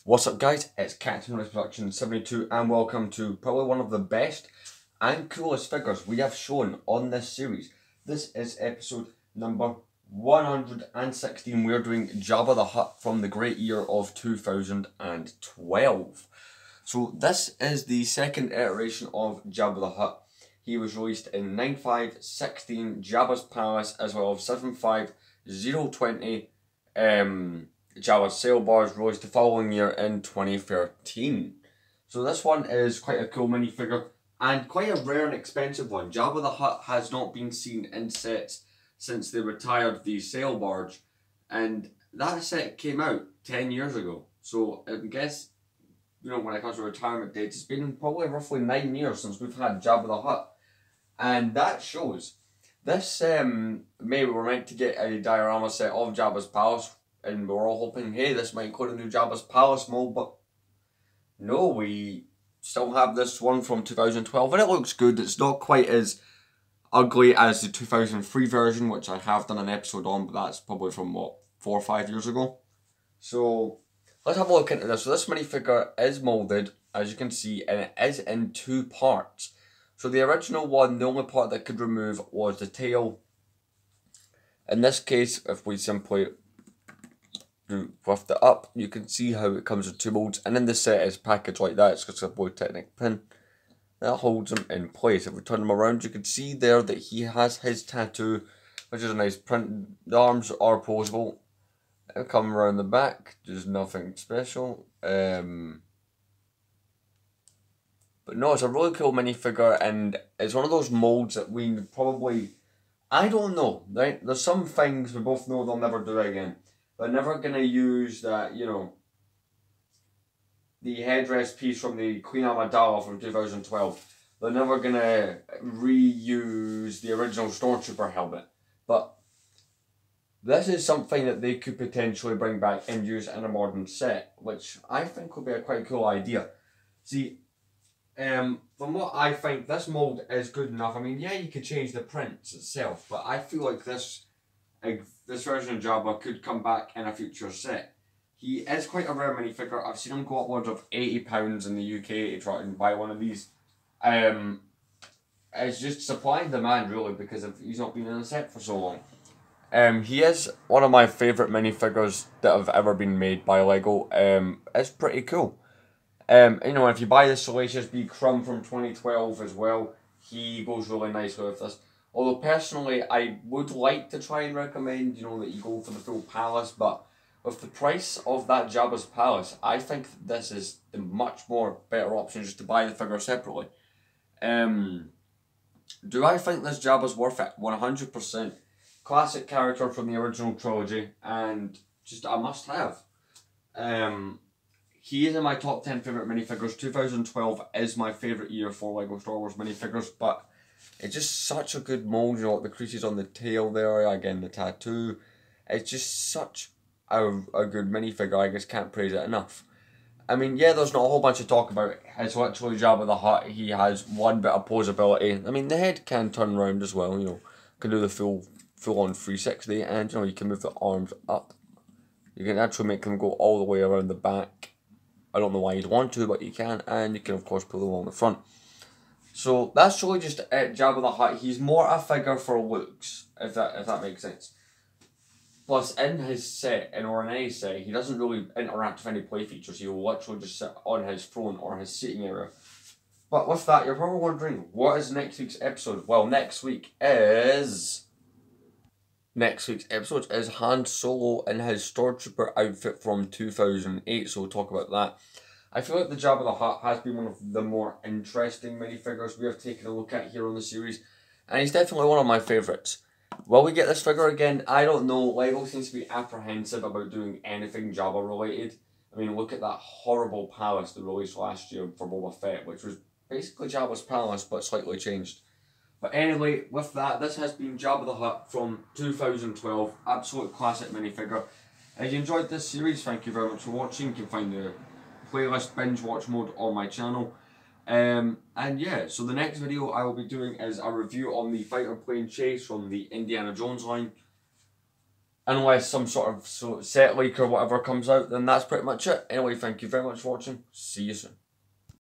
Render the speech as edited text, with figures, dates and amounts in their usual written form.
What's up guys, it's Captain Production 72 and welcome to probably one of the best and coolest figures we have shown on this series. This is episode number 116. We're doing Jabba the Hutt from the great year of 2012. So this is the second iteration of Jabba the Hutt. He was released in 9516 Jabba's Palace as well as 75020 Jabba's Sail Bars released the following year in 2013. So this one is quite a cool minifigure and quite a rare and expensive one. Jabba the Hutt has not been seen in sets since they retired the Sail Barge, and that set came out 10 years ago. So I guess, when it comes to retirement dates, it's been probably roughly 9 years since we've had Jabba the Hutt. And that shows. This May we were meant to get a diorama set of Jabba's Palace, and we were all hoping, hey, this might include a new Jabba's Palace mold, but no, we still have this one from 2012, and it looks good. It's not quite as ugly as the 2003 version, which I have done an episode on, but that's probably from, 4 or 5 years ago. So let's have a look into this. So this minifigure is moulded, as you can see, and it is in 2 parts. So the original one, the only part that could remove was the tail. In this case, if we simply lift it up, you can see how it comes with 2 molds, and in the set is packaged like that. It's got a Blue Technic pin that holds him in place. If we turn him around, you can see there that he has his tattoo, which is a nice print. The arms are posable. It'll come around the back, there's nothing special. But no, it's a really cool minifigure, and it's one of those molds that we probably, I don't know, right? There's some things we both know they'll never do again. They're never going to use that, the headdress piece from the Queen Amidala from 2012. They're never going to reuse the original Stormtrooper helmet. But this is something that they could potentially bring back and use in a modern set, which I think would be a quite cool idea. See, from what I think, this mold is good enough. I mean, yeah, you could change the prints itself, but I feel like this version of Jabba could come back in a future set. He is quite a rare minifigure. I've seen him go upwards of £80 in the UK to try and buy one of these. It's just supply and demand, really, because he's not been in a set for so long. He is one of my favourite minifigures that have ever been made by Lego. It's pretty cool. If you buy the Salacious B Crumb from 2012 as well, he goes really nicely with this. Although personally, I would like to try and recommend, that you go for the full palace, but with the price of that Jabba's Palace, I think this is the much more better option just to buy the figure separately. Do I think this Jabba's worth it? 100%. Classic character from the original trilogy, and just a must-have. He is in my top 10 favourite minifigures. 2012 is my favourite year for Lego Star Wars minifigures, but it's just such a good mould. The creases on the tail there, again the tattoo. It's just such a good minifigure. I just can't praise it enough. I mean, yeah, there's not a whole bunch of talk about it. It's literally Jabba the Hutt. He has one bit of posability. I mean, the head can turn around as well. Can do the full-on 360, and you can move the arms up. You can actually make them go all the way around the back. I don't know why you'd want to, but you can, and you can of course pull them along the front. So that's really just it, Jabba the Hutt. He's more a figure for looks, if that makes sense. Plus, in his set, or in any set, he doesn't really interact with any play features. He will literally just sit on his throne or his seating area. But with that, you're probably wondering, what is next week's episode? Well, next week's episode is Han Solo in his Stormtrooper outfit from 2008, so we'll talk about that. I feel like the Jabba the Hutt has been one of the more interesting minifigures we have taken a look at here on the series, and he's definitely one of my favourites. Will we get this figure again? I don't know. Lego seems to be apprehensive about doing anything Jabba related. I mean, look at that horrible palace they released last year for Boba Fett, which was basically Jabba's palace but slightly changed. But anyway, with that, this has been Jabba the Hutt from 2012. Absolute classic minifigure. If you enjoyed this series, thank you very much for watching. You can find the playlist binge watch mode on my channel. And yeah, so the next video I will be doing is a review on the fighter plane chase from the Indiana Jones line. unless some sort of set leak or whatever comes out, then that's pretty much it. Anyway, thank you very much for watching. See you soon.